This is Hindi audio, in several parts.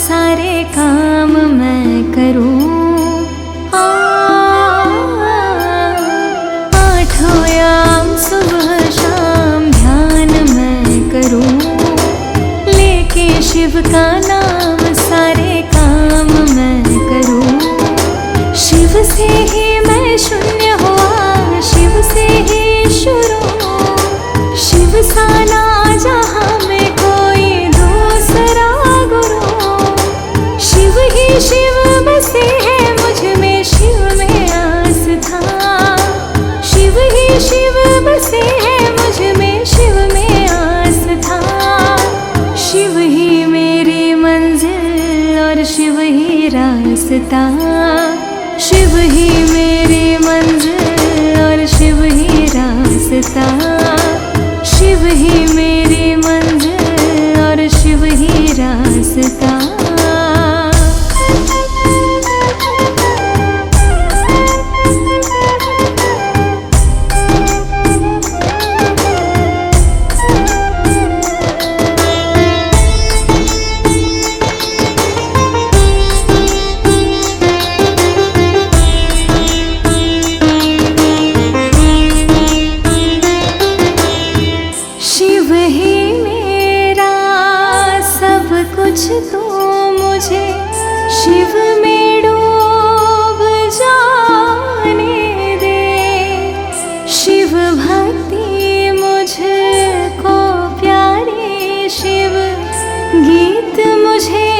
सारे काम मैं करूं। आठों याम सुबह शाम ध्यान मैं करूं, लेके शिव का नाम सारे काम मैं करूं। शिव से ही मैं शून्य हुआ, शिव से ही शुरू। शिव सा ना जहां में कोई दूसरा गुरु। शिव ही शिव बसे है मुझ में, शिव में आस्था। शिव ही शिव बसे है मुझ में, शिव में आस्था। शिव ही मेरी मंजिल और शिव ही रास्ता। शिव ही मेरी मंजिल और शिव ही रास्ता। शिव ही मेरी मंजिल और शिव ही रास्ता। शिव ही मेरा सब कुछ, तो मुझे शिव में डूब जाने दे। शिव भक्ति मुझको प्यारी, शिव गीत मुझे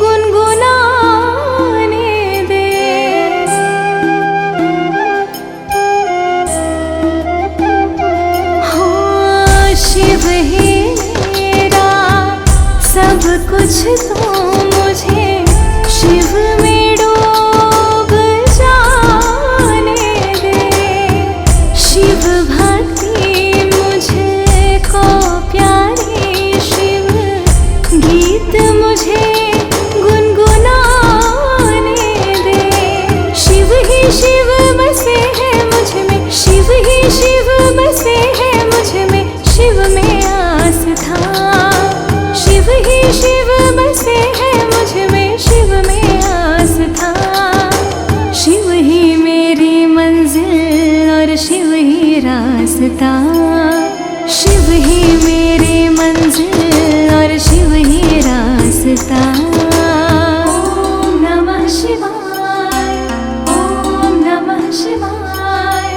गुनगुनाने दे। शिव ही मेरा सब कुछ, तो मुझे शिव में डूब जाने दे। शिव भक्ति मुझको प्यारी, शिव गीत मुझे गुनगुनाने दे। शिव ही शिव बसे है मुझ में, शिव ही शिव बसे है मुझ में, शिव में आस्था। शिव ही शिव बसे है मुझ में, शिव में आस्था। शिव ही मेरी मंजिल और शिव ही रास्ता। शिव ही मेरी मंजिल और शिव ही रास्ता। ओम नमः शिवाय, ओम नमः शिवाय,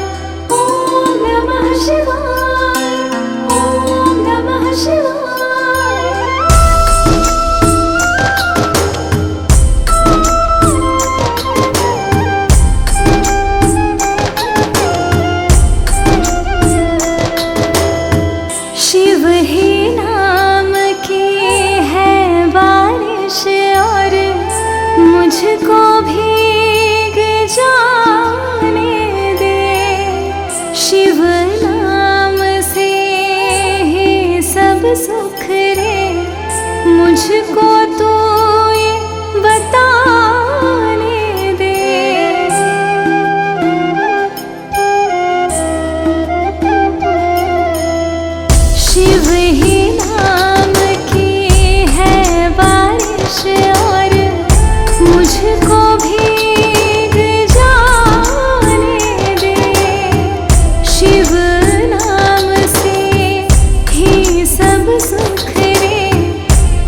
ओम नमः शिवाय, ओम नमः शिवाय। शिव ही नाम की है बारिश और मुझको भीग जाने दे। शिव नाम से ही सब सुख रे, मुझको तो ये बताने दे। शिव ही नाम की है बारिश और मुझको भीग जाने दे। शिव नाम से ही सब सुख रे,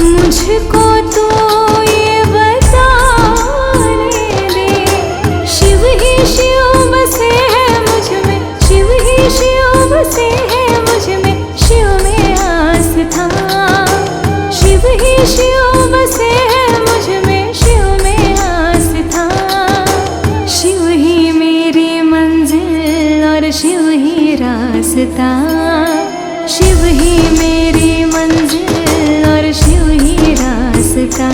मुझको तो ये बताने दे। शिव ही शिव बसे है मुझ में, शिव ही शिव बसे है मुझ में, शिव में आस्था। शिव ही शिव बसे है मुझ में, शिव में आस्था। शिव ही मेरी मंजिल और शिव ही रास्ता। शिव ही मेरी मंजिल और शिव ही रास्ता।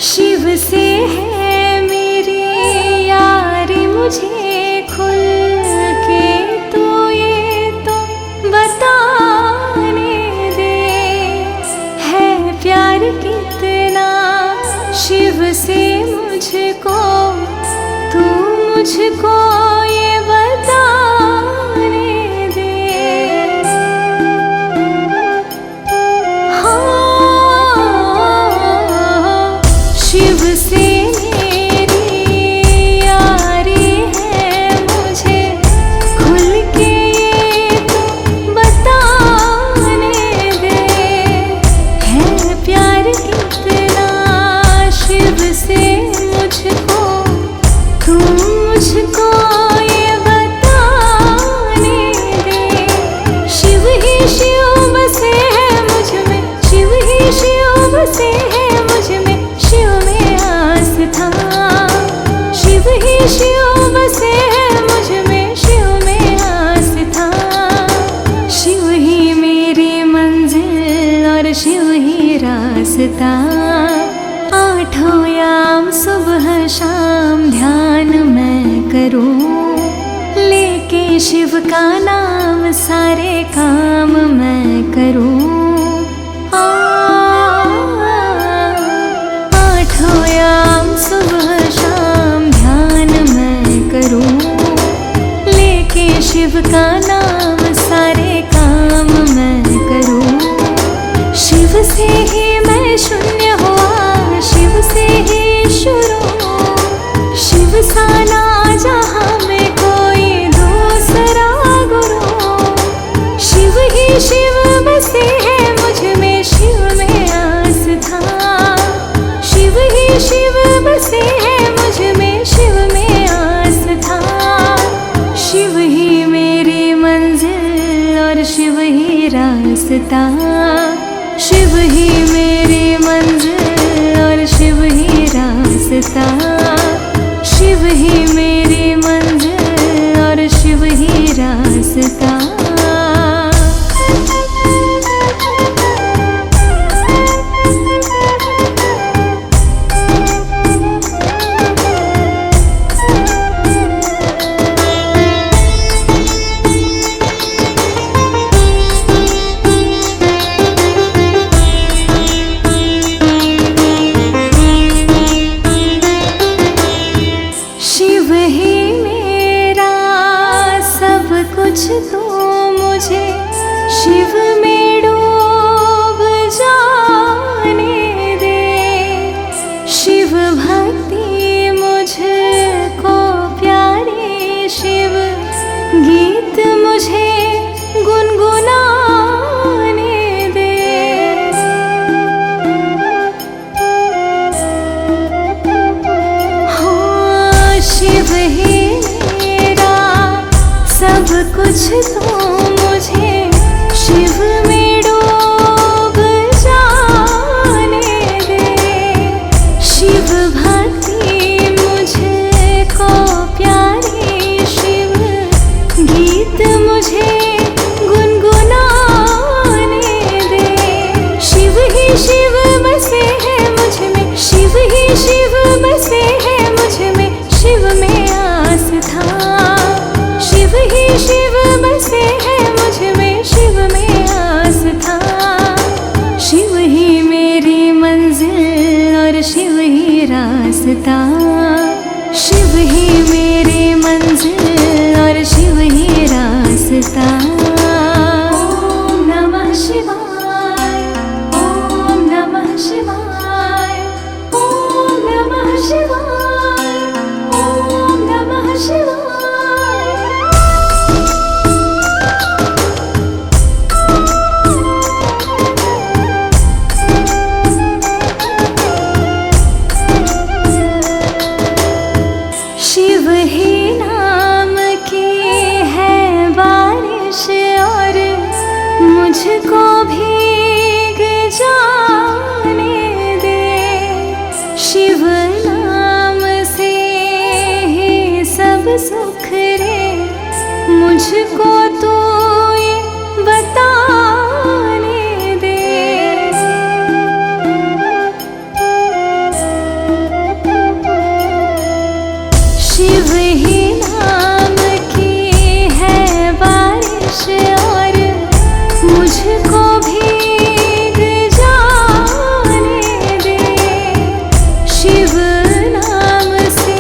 शिव से है मेरी यारी, मुझे सारे काम मैं करूं। आठों याम सुबह शाम ध्यान मैं करूं, लेके शिव का नाम सारे काम मैं करूं। शिव से ही मैं शून्य हुआ, शिव से ही शुरू। शिव सा ना जहां में कोई दूसरा गुरु। शिव ही शिव बसे है मुझ में, शिव में आस्था। शिव ही शिव बसे है मुझ में, शिव में आस्था। शिव ही मेरी मंजिल और शिव ही रास्ता। शिव ही मेरी मंजिल और शिव ही रास्ता। शिव ही मेरी मंजिल और शिव ही रास्ता। शिव ही मेरा सब कुछ, तो मुझे शिव में डूब जाने दे। शिव भक्ति मुझको प्यारी, शिव गीत मुझे गुनगुनाने दे। शिव ही मेरा सब कुछ, तो मुझे शिव में डूब जाने दे। शिव भक्ति मुझको प्यारी, शिव गीत मुझे गुनगुनाने दे। शिव ही शिव बसे है मुझ में, शिव ही शिव बसे है मुझ में, शिव में आस्था। शिव ही शिव बसे है मुझ में, शिव में आस्था। शिव ही मेरी मंजिल और शिव ही रास्ता। शिव ही मेरी मंजिल और शिव ही रास्ता। ओम नमः शिवाय, ओम नमः शिवाय, ओम नमः शिवाय, ओम नमः शिवाय। शिव ही नाम की है बारिश और मुझको भीग जाने दे। शिव नाम से ही सब सुख रे, मुझको तो ये बताने दे। शिव ही नाम की है बारिश और मुझको भीग जाने दे। शिव नाम से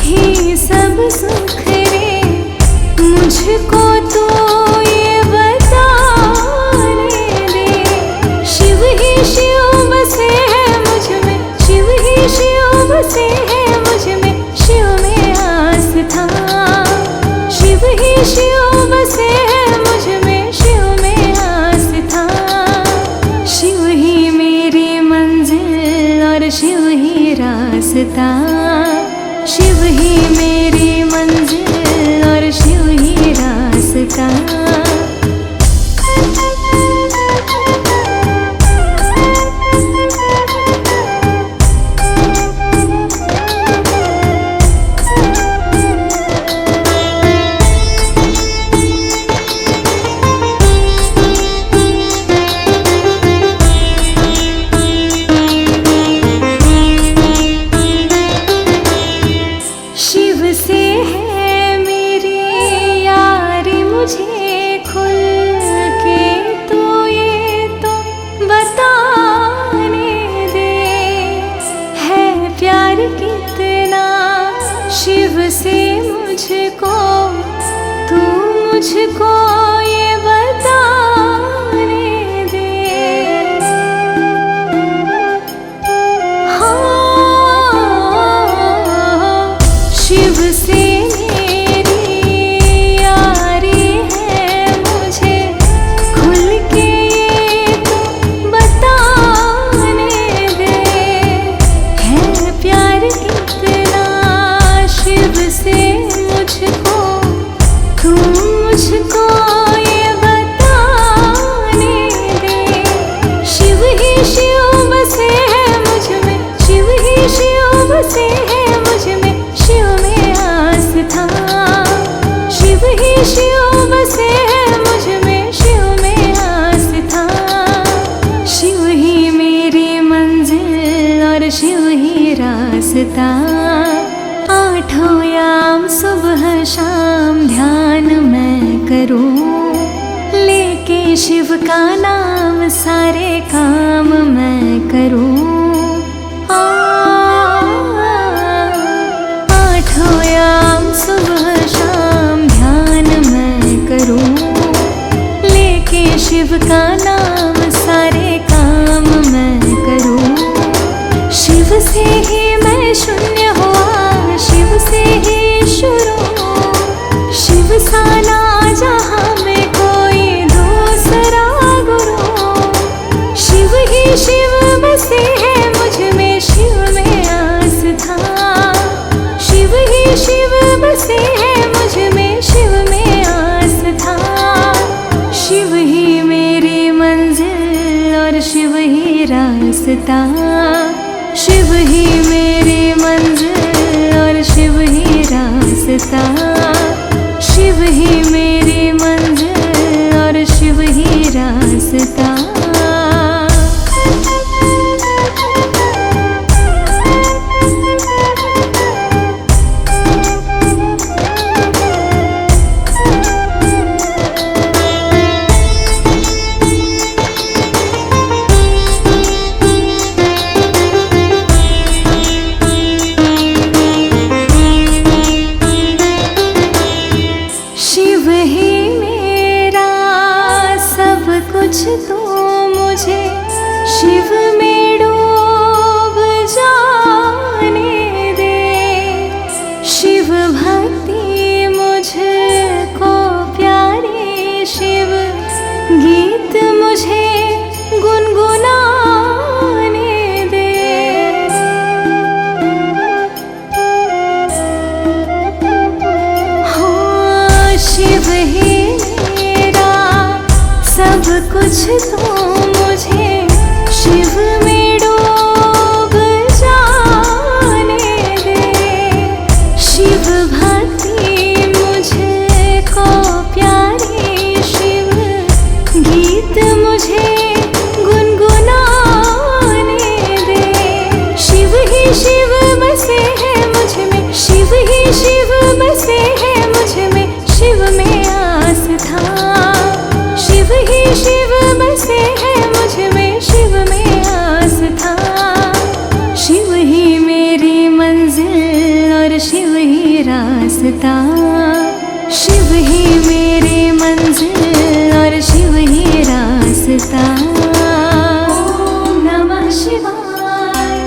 ही सब सुख रे, मुझको तो ये बताने दे। शिव ही शिव बसे है मुझ में, शिव ही शिव बसे है मुझ में, शिव में आस्था। शिव ही शिव बसे है मुझ में, शिव में आस्था। शिव ही मेरी मंजिल और शिव ही रास्ता। शिव ही मेरी मंजिल और शिव ही रास्ता। शिव से है मेरी यारी, मुझे का नाम सारे काम मैं करूं। आठों याम सुबह शाम ध्यान मैं करूं। लेके शिव का नाम सारे काम मैं करूं। शिव से ही मैं शून्य हुआ, शिव से ही शुरू। शिव सा ना जहां में कोई दूसरा गुरु। शिव ही शिव बसे है मुझ में, शिव में आस्था। शिव ही शिव बसे है मुझ में, शिव में आस्था। शिव ही मेरी मंजिल और शिव ही रास्ता। शिव ही मेरी मंजिल और शिव ही रास्ता। शिव ही मेरी मंजिल और शिव ही रास्ता। शिव ही मेरा सब कुछ, तो मुझे शिव में डूब जाने दे। शिव भक्ति मुझको प्यारी, शिव गीत मुझे गुनगुनाने दे। शिव ही मेरा सब कुछ, तो मुझे शिव में डूब जाने दे। शिव भक्ति मुझको प्यारी, शिव गीत मुझे गुनगुनाने दे। शिव ही शिव बसे है मुझ में, शिव ही शिव बसे है मुझ में, शिव में आस्था। शिव ही शिव बसे है मुझ में, शिव में आस्था। शिव ही मेरी मंजिल और शिव ही रास्ता। शिव ही मेरी मंजिल और शिव ही रास्ता। ओम नमः शिवाय,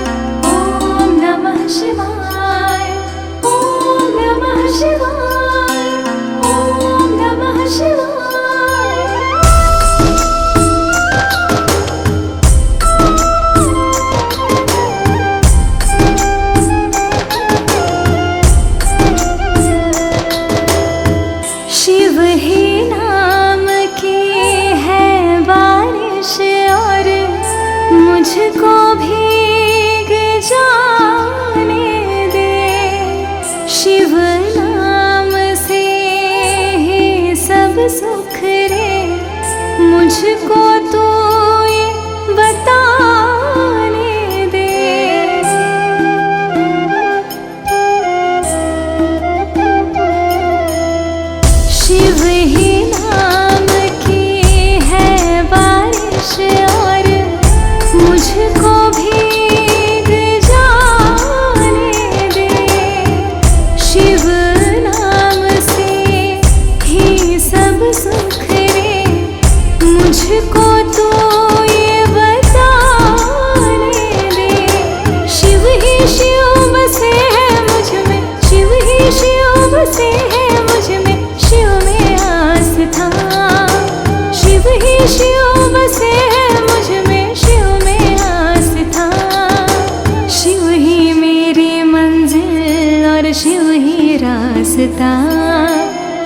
ओम नमः शिवाय, ओम नमः शिवाय, ओम नमः शिवाय। शिव ही नाम की है बारिश और मुझको भीग जाने दे। शिव नाम से ही सब सुख रे, मुझको तो ये बताने दे। शिव ही नाम की है बारिश और मुझको भीग जाने दे। शिव नाम से ही सब सुख रे, मुझको तो ये बताने दे। शिव ही शिव बसे है मुझ में, शिव ही शिव बसे है मुझ में, शिव में आस्था। शिव ही शिव बसे है मुझ में, शिव में आस्था। शिव ही मेरी मंजिल और शिव ही रास्ता।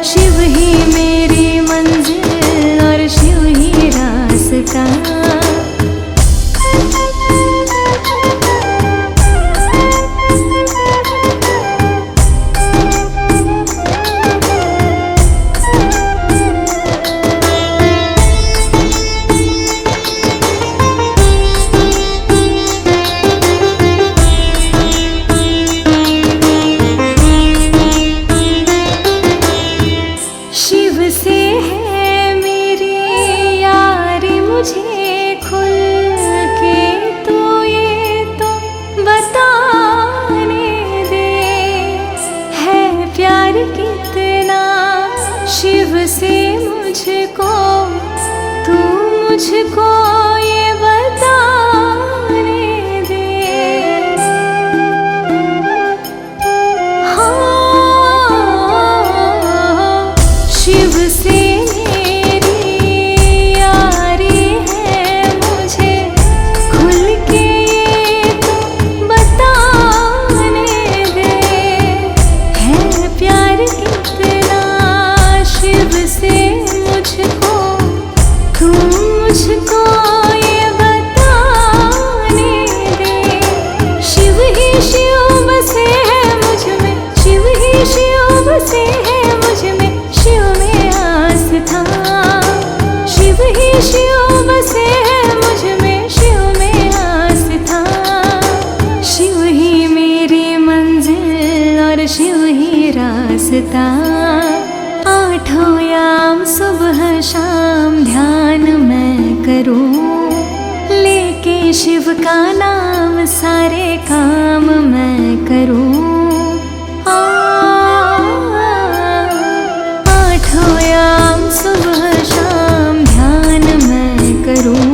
शिव ही मेरी मंजिल और शिव ही रास्ता। करूं, लेके शिव का नाम सारे काम मैं करूं। आठों याम सुबह शाम ध्यान मैं करूं,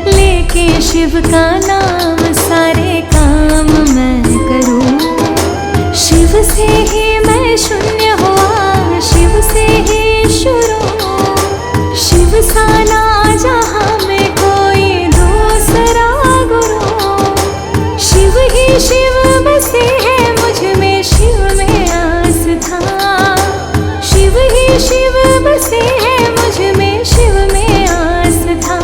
लेके शिव का नाम सारे काम मैं करूं। शिव से ही मैं शून्य हुआ, शिव से ही शुरू, शिव सा ना जहां में कोई दूसरा गुरु। शिव ही शिव बसे है मुझ में, शिव में आस्था। शिव ही शिव बसे है मुझ में, शिव में आस्था।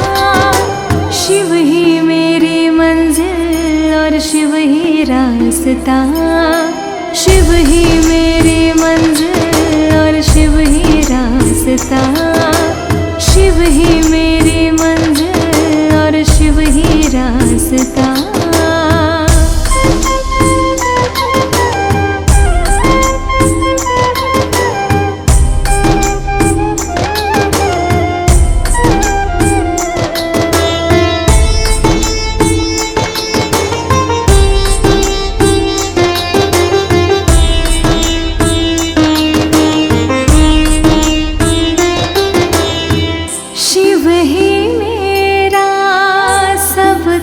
शिव ही मेरी मंजिल और शिव ही रास्ता। शिव ही मेरी मंजिल और शिव ही रास्ता। शिव ही मेरी मंजिल और शिव ही रास्ता।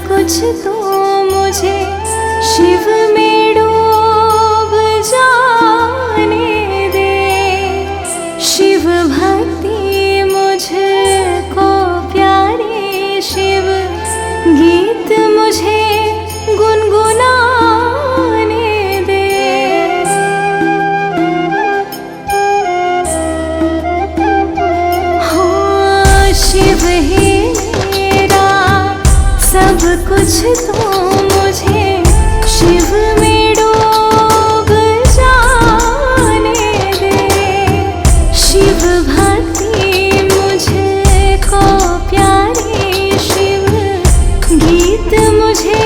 कुछ तो मुझे शिव में डूब जाने दे। शिव भक्ति मुझको प्यारी, शिव गीत मुझे गुनगुनाने दे। हो शिव ही सब कुछ तो मुझे शिव में डूब जाने दे। शिव भक्ति मुझको प्यारी, शिव गीत मुझे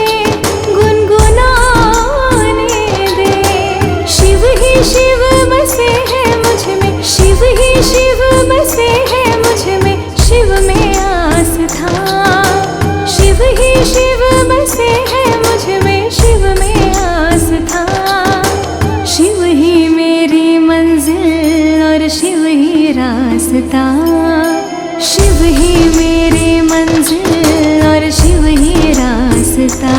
गुनगुनाने दे। शिव ही शिव बसे है मुझ में, शिव ही शिव बसे है मुझ में, शिव में आस्था। शिव ही शिव बसे है मुझ में, शिव में आस्था। शिव ही मेरी मंजिल और शिव ही रास्ता। शिव ही मेरी मंजिल और शिव ही रास्ता।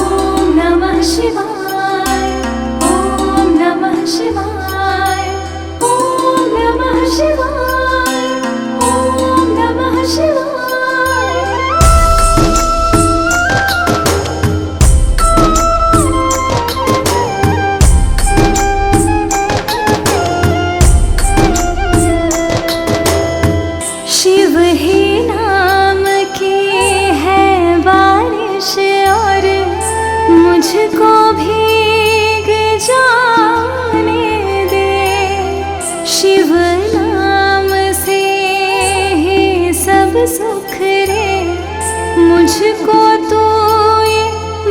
ओम नमः शिवाय, ओम नमः शिवाय, ओम नमः शिवाय, ओम नमः शिवाय। शिव ही नाम की है बारिश और मुझको भीग जाने दे। शिव नाम से ही सब सुख रे, मुझको तो ये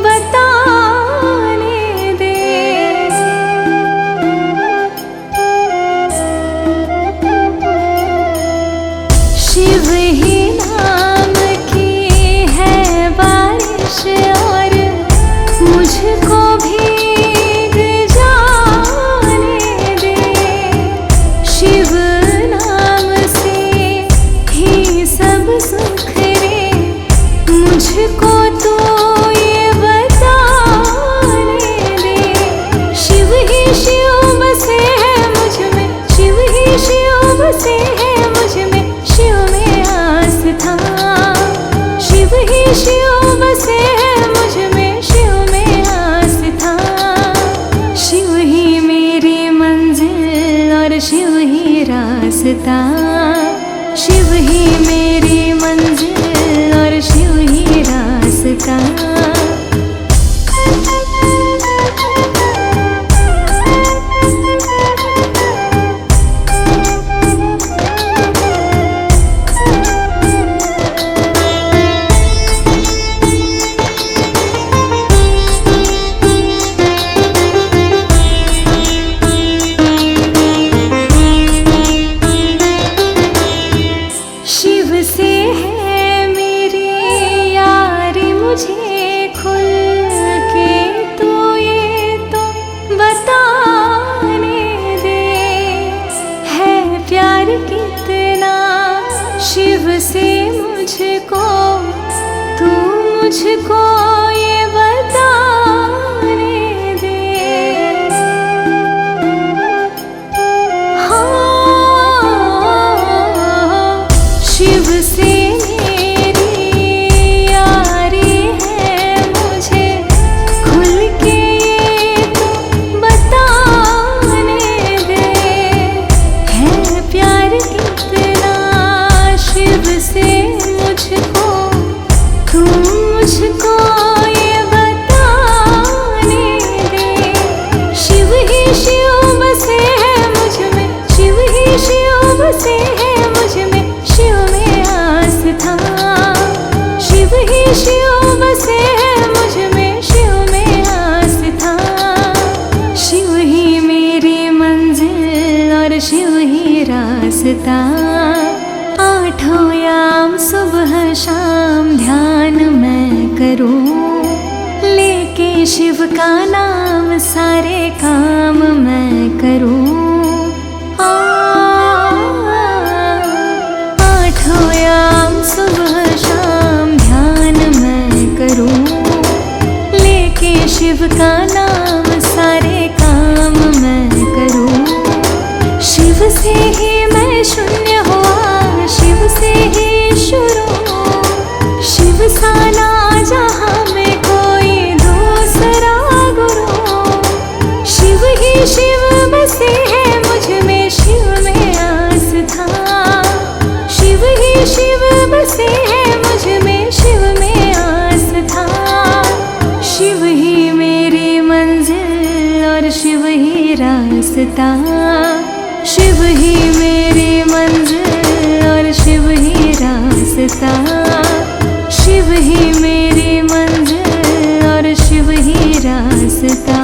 बताने दे। शिव ही नाम की है बारिश और मुझको भीग जाने दे। शिव नाम से ही सब सुख रे, मुझको तो ये बताने दे। शिव ही शिव बसे है मुझ में, शिव ही शिव बसे है मुझ में, शिव में आस्था। शिव ही शिव बसे है मुझ में, शिव में आस्था। शिव ही मेरी मंजिल और शिव ही रास्ता। शिव ही मेरी मंजिल और शिव ही रास्ता। शिव से है आठों याम सुबह शाम ध्यान मैं करूं, लेके शिव का नाम सारे काम मैं करूं। आठों याम सुबह शाम ध्यान मैं करूं, लेके शिव का नाम सारे काम मैं करूं। शिव से ही मैं शून्य हुआ, शिव से ही शुरू, शिव सा ना जहां में कोई दूसरा गुरु। शिव ही शिव बसे है मुझ में, शिव में आस्था। शिव ही शिव बसे है मुझ में, शिव में आस्था। शिव ही मेरी मंजिल और शिव ही रास्ता। शिव ही मेरी मंजिल और शिव ही रास्ता। शिव ही मेरी मंजिल और शिव ही रास्ता।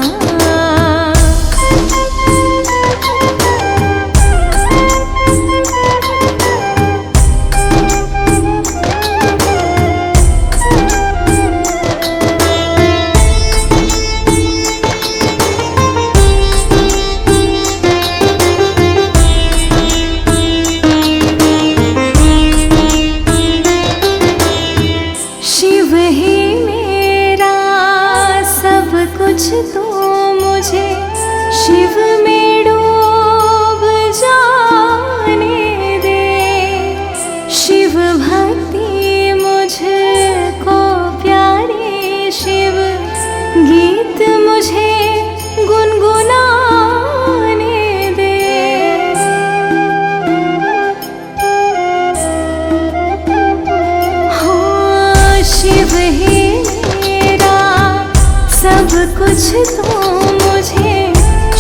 कुछ तो मुझे शिव में डूब जाने दे। शिव भक्ति मुझको प्यारी, शिव गीत मुझे गुनगुनाने दे। हो शिव ही सब कुछ तो मुझे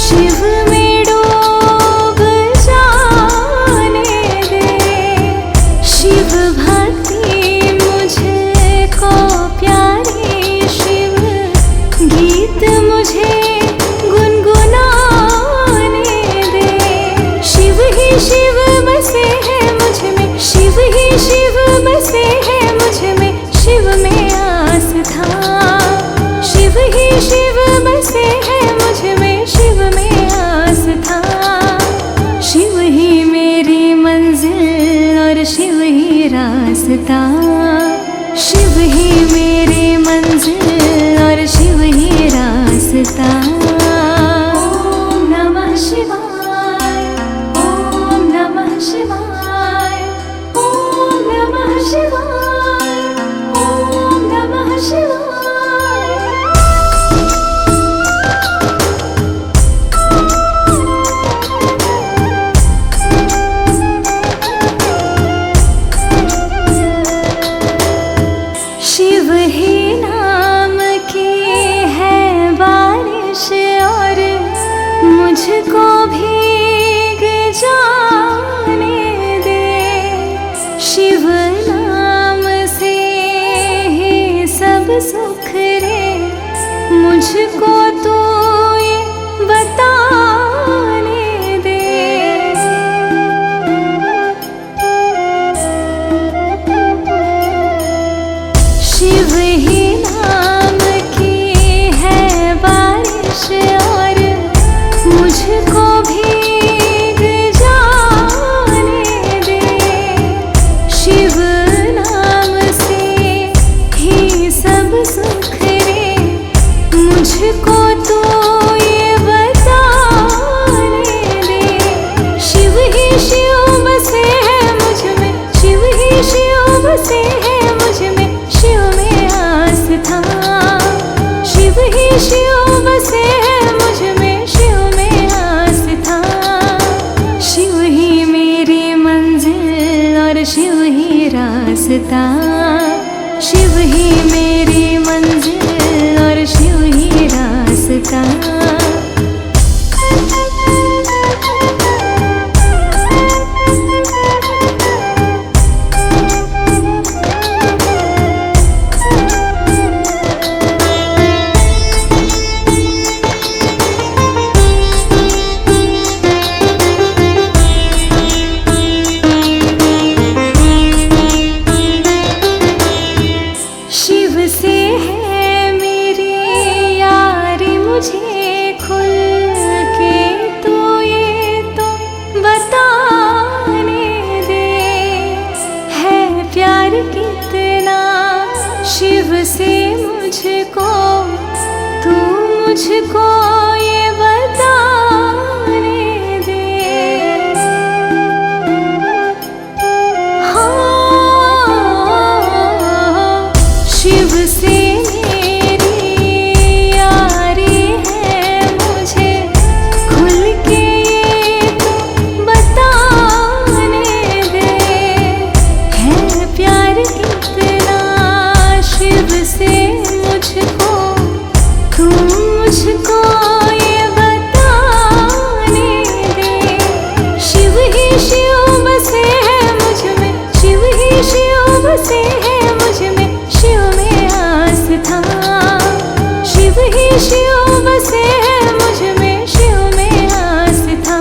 शिव में डूब जाने दे। शिव भक्ति मुझको प्यारी, शिव गीत मुझे गुनगुनाने दे। शिव ही शिव बसे है मुझ में, शिव ही शिव बसे है मुझ में, शिव में आस्था। शिव ही शिव बसे है मुझ में, शिव में आस्था। शिव ही मेरी मंजिल और शिव ही रास्ता। शिव ही मेरी मंजिल और शिव ही रास्ता। ओम नमः शिवाय, ओम नमः शिवाय, ओम नमः शिवाय, ओम नमः शिवाय। शिव ही नाम की है बारिश और मुझको भीग जाने दे। शिव नाम से ही सब सुख रे, मुझको तो ये बताने दे। शिव ही नाम की है बारिश और मुझको भीग जाने दे। शिव नाम से ही सब सुख रे, मुझको तो ये बताने दे। शिव ही शिव बसे है मुझ में, शिव ही शिव बसे है मुझ में, शिव में आस्था। शिव ही शिव बसे है मुझ में, शिव में आस्था। शिव ही मेरी मंजिल और शिव ही रास्ता। शिव ही मेरी मंजिल और शिव ही रास्ता। से मुझको तू मुझको ये बताने दे। हाँ, शिव से मेरी यारी है, मुझे खुल के ये तू बताने दे। है प्यार कितना शिव से मुझको, तू मुझको ये बताने दे। शिव ही शिव बसे है मुझ में, शिव ही शिव बसे है मुझ में, शिव में आस्था। शिव ही शिव बसे है मुझ में, शिव में आस्था।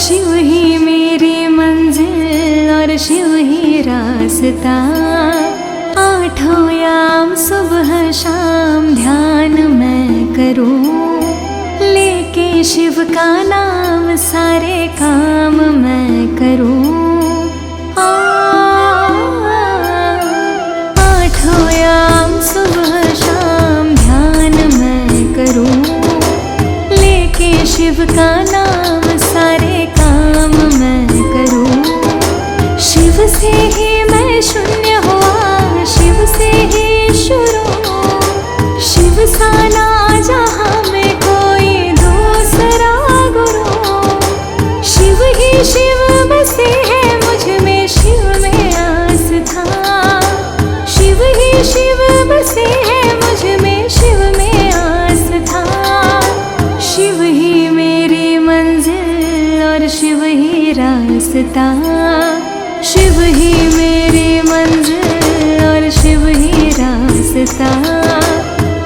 शिव ही मेरी मंजिल और शिव ही रास्ता। आठों याम सुबह शाम ध्यान मैं करूं, लेके शिव का नाम सारे काम मैं करूं। आठों याम सुबह शाम ध्यान मैं करूं, लेके शिव का नाम सारे काम मैं करूं। शिव से ही मैं शून्य हुआ, शिव से ही शुरू। शिव सा ना जहाँ में कोई दूसरा गुरु। शिव ही शिव बसे है मुझ में, शिव में आस्था। शिव ही शिव बसे है मुझ में, शिव में आस्था। शिव ही मेरी मंजिल और शिव ही रास्ता। शिव ही मेरी मंजिल और शिव ही रास्ता।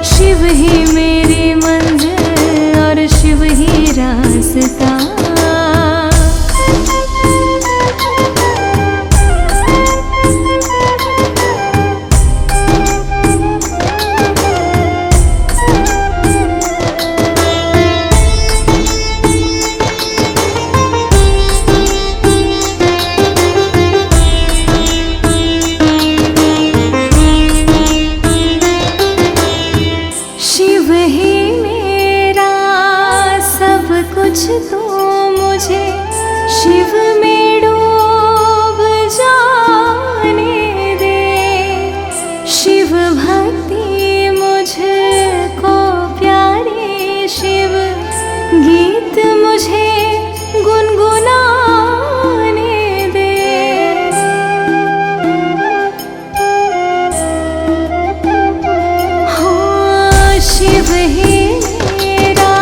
शिव ही मेरी मंजिल और शिव ही रास्ता। शिव ही मेरा सब कुछ, तू मुझे शिव में डूब जाने दे। शिव भक्ति मुझको प्यारी, शिव गीत मुझे गुनगुनाने दे। शिव ही मेरा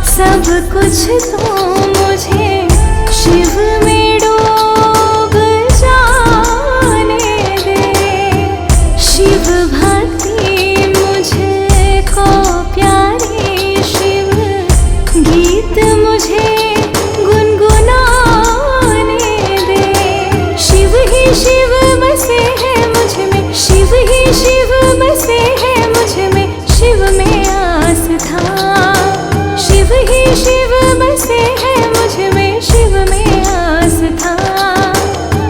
सब कुछ, तू मुझे शिव में डूब जाने दे। शिव भक्ति मुझको प्यारी, शिव गीत मुझे गुनगुनाने दे। शिव ही शिव बसे है मुझ में, शिव ही शिव बसे है मुझ में, शिव में आस्था। शिव ही शिव बसे है मुझ में, शिव में आस्था।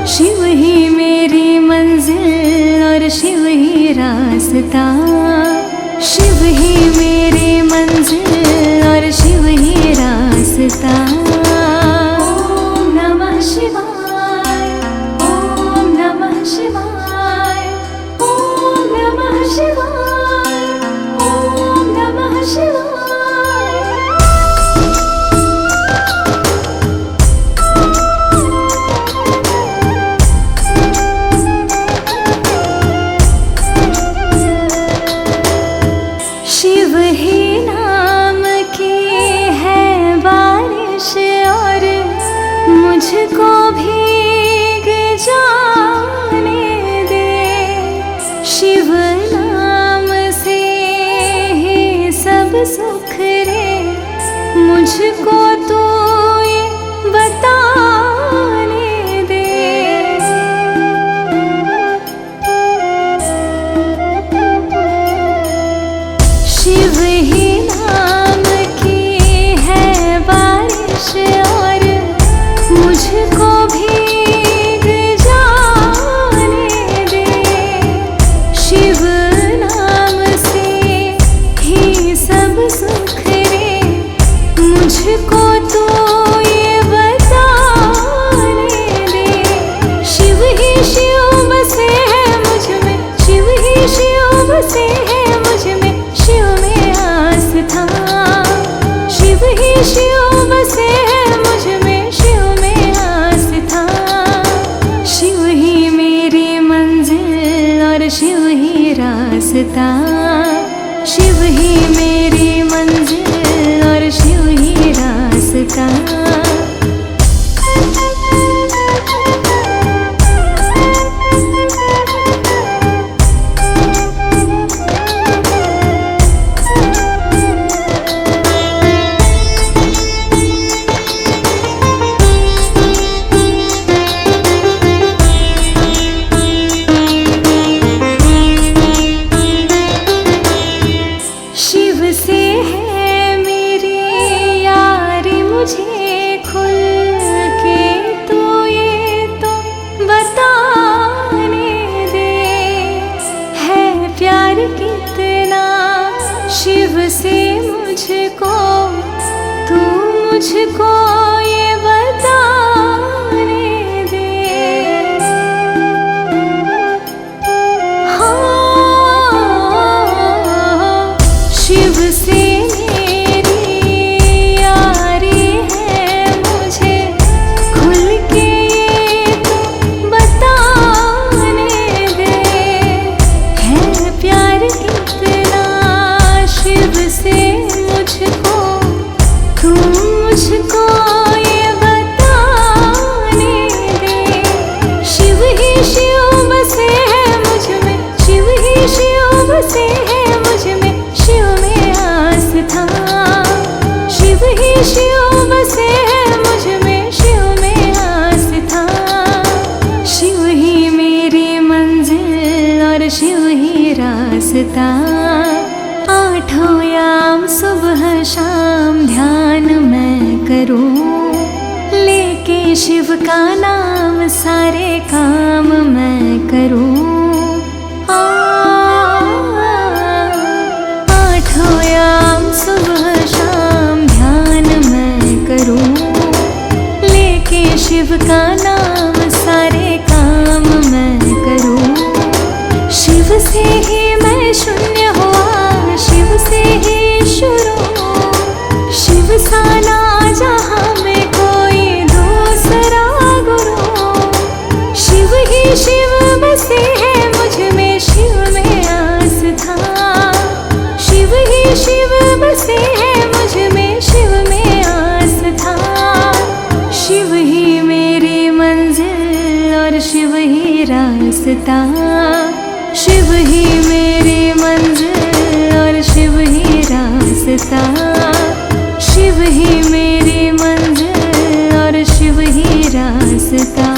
शिव ही मेरी मंजिल और शिव ही रास्ता। शिव ही मेरी मंजिल और शिव ही रास्ता। ओम नमः शिवाय, ओम नमः शिवाय, ओम नमः शिवाय, ओम नमः शिवाय। रास्ता, शिव ही मेरी मंजिल और शिव ही रास्ता। शिव से मुझको तू मुझको ये बताने दे। हाँ, शिव से मेरी यारी है, मुझे खुल के ये तू बताने दे। है प्यार कितना शिव से मुझको, तू मुझको ये बताने दे। शिव ही शिव बसे है मुझ में, शिव ही शिव बसे है मुझ में, शिव में आस्था। शिव ही शिव बसे है मुझ में, शिव में आस्था। शिव ही मेरी मंजिल और शिव ही रास्ता। आठों याम सुबह शाम ध्यान मैं करूं, लेके शिव का नाम सारे काम मैं करूं। आठों याम सुबह शाम ध्यान मैं करूं, लेके शिव का नाम सारे काम मैं करूं। शिव से ही मैं शून्य हुआ, शिव से ही शुरू। शिव सा ना जहाँ में कोई दूसरा गुरु। शिव ही शिव बसे है मुझ में, शिव में आस्था। शिव ही शिव बसे है मुझ में, शिव में आस्था। शिव ही मेरी मंजिल और शिव ही रास्ता। शिव ही मेरी मंजिल और शिव ही रास्ता। शिव ही मेरी मंजिल और शिव ही रास्ता।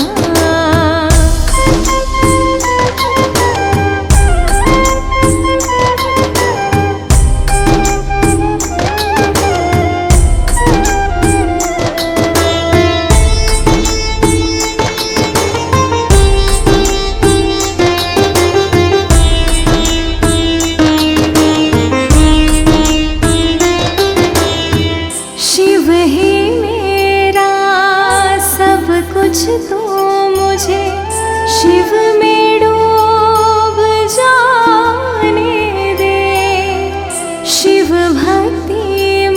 कुछ तो मुझे शिव में डूब जाने दे। शिव भक्ति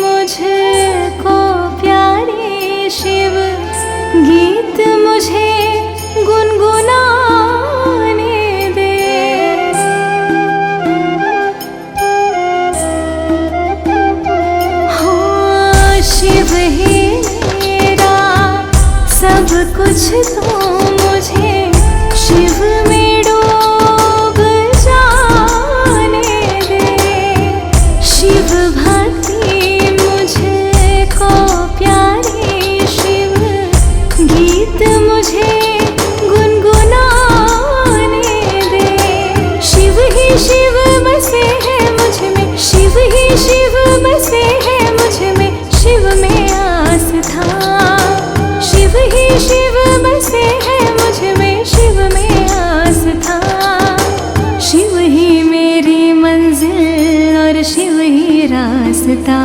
मुझको प्यारी, शिव गीत मुझे गुनगुनाने दे। हो शिव ही सब कुछ तो मुझे शिव में डूब जाने दे। शिव भक्ति मुझको प्यारी, शिव गीत मुझे गुनगुनाने दे। शिव ही शिव बसे है मुझ में, शिव ही शिव बसे है मुझ में, शिव में आस्था। शिव ही शिव बसे है मुझ में, शिव में आस्था। शिव ही मेरी मंजिल और शिव ही रास्ता।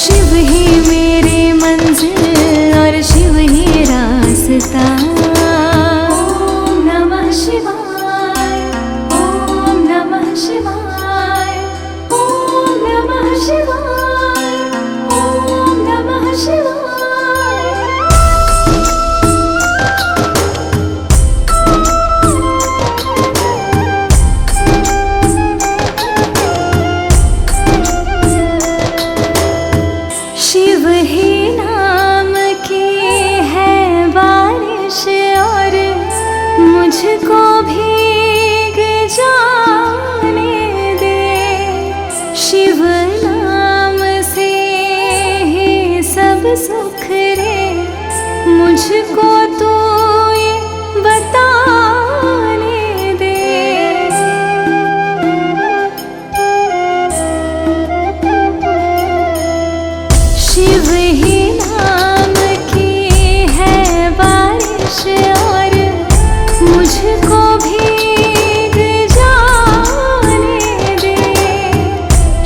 शिव ही मेरी मंजिल और शिव ही रास्ता। ओम नमः शिवाय, ओम नमः शिवाय, ओम नमः शिवाय, ओम नमः शिवाय। सुख रे मुझको तो ये बताने दे। शिव ही नाम की है बारिश और मुझको भीग जाने दे।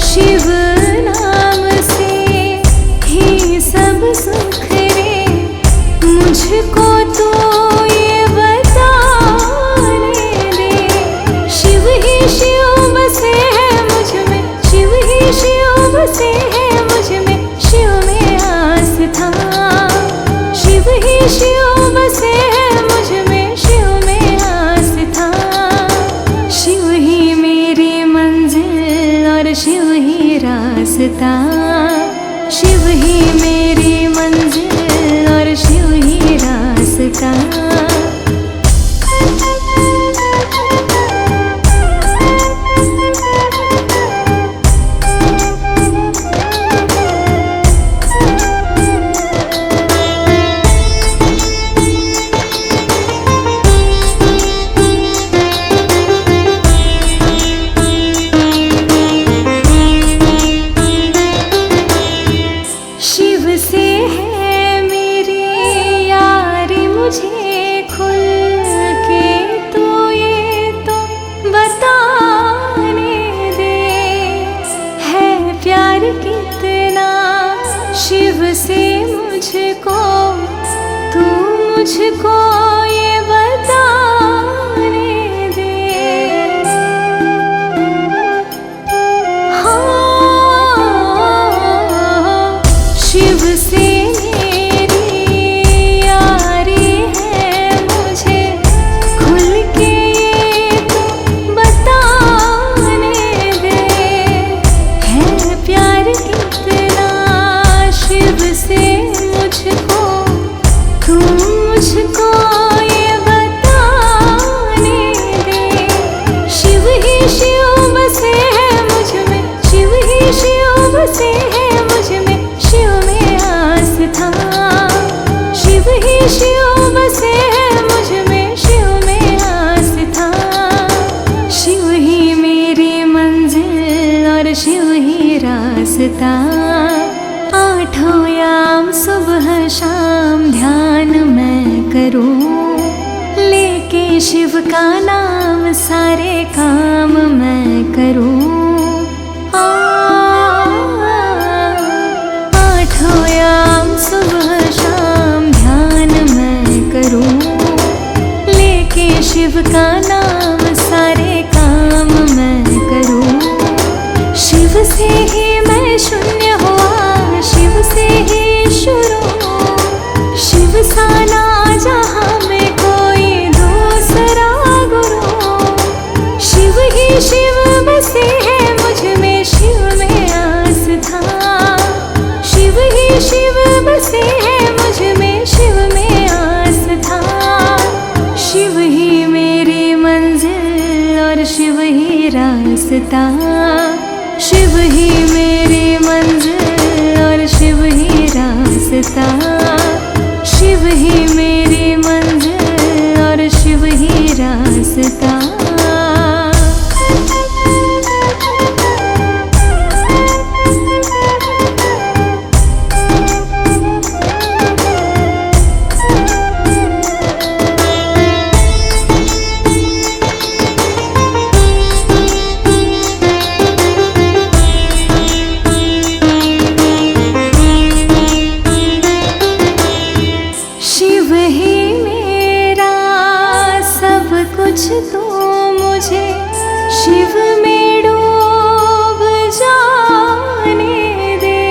शिव नाम से ही सब सुख रे मुझको तो ये बताने दे। शिव ही शिव बसे है मुझ में, शिव ही शिव बसे है मुझ में, शिव में आस्था। शिव ही शिव बसे है मुझ में, शिव में आस्था। शिव ही मेरी मंजिल और शिव ही रास्ता। शिव ही मेरी मंजिल और शिव ही रास्ता। शिव से है मेरी यारी मुझे खुल के तो ये तो बताने दे। है प्यार कितना शिव से मुझको, तू मुझको ये बताने दे। शिव से मेरी यारी है मुझे खुल के ये तो बताने दे। है प्यार कितना शिव से मुझको, तू मुझको ये बताने दे। शिव ही शिव बसे है मुझ में, शिव ही शिव बसे है मुझ में, शिव में आस्था। शिव ही शिव बसे है मुझ में, शिव में आस्था। शिव ही मेरी मंजिल और शिव ही रास्ता। आठों याम सुबह शाम ध्यान मैं करूं, लेके शिव का नाम सारे काम मैं करूं। आठों याम सुबह शाम ध्यान मैं करूं, लेके शिव का नाम सारे काम मैं करूं। शिव से ही मैं शून्य हुआ, शिव से ही शुरू। शिव सा ना जहां में कोई दूसरा गुरु। शिव ही शिव बसे है मुझ में, शिव में आस्था। शिव ही शिव बसे है मुझ में, शिव में आस्था। शिव ही मेरी मंजिल और शिव ही रास्ता। शिव ही मेरी मंजिल और शिव ही रास्ता। शिव ही मेरी मंजिल और शिव ही रास्ता। शिव ही मेरा सब कुछ तो मुझे शिव में डूब जाने दे।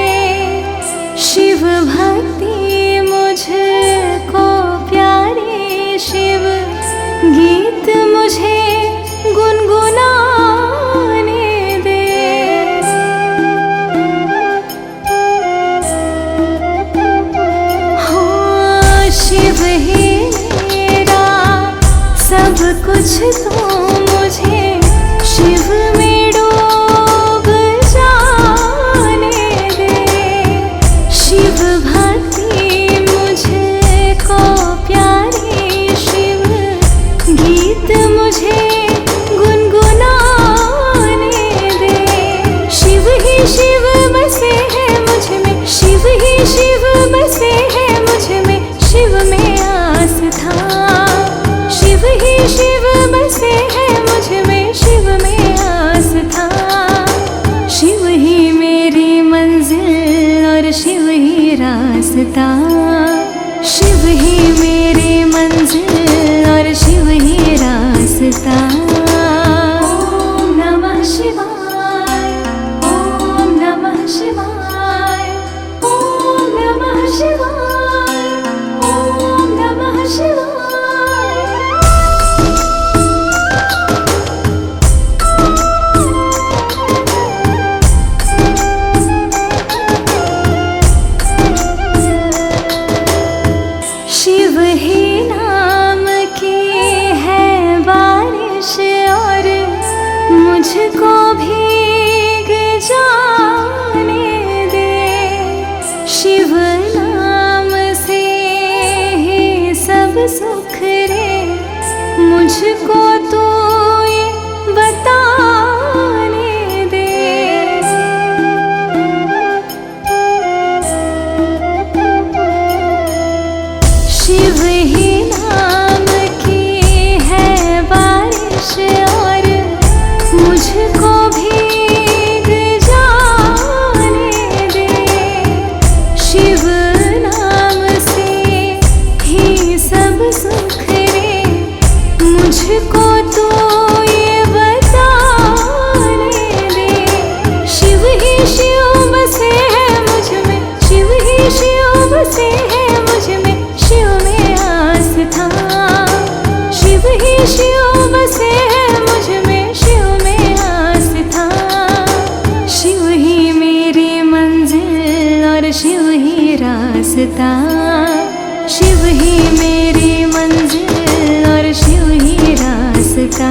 शिव भक्ति मुझको प्यारी, शिव गीत मुझे गुनगुनाने दे। शिव ही मेरा सब कुछ तो मुझे शिव में डूब जाने दे। शिव भक्ति रास्ता। शिव ही मेरी मंजिल और शिव ही रास्ता। ओम नमः शिवाय, ओम नमः शिवाय, ओम नमः शिवाय, ओम नमः शिवाय। शिव ही नाम की है बारिश और मुझको भीग जाने दे। शिव नाम से ही सब सुख रे, मुझको तो ये बताने दे। शिव ही नाम की है बारिश और मुझको भीग जाने दे। शिव नाम से ही सब सुख रे, मुझको तो ये बताने दे। शिव ही शिव बसे है मुझ में, शिव ही शिव बसे है मुझ में, शिव में आस्था। शिव ही शिव बसे है मुझ में, शिव में आस्था। शिव ही मेरी मंजिल और शिव ही रास्ता। शिव ही मेरी मंजिल और शिव ही रास्ता।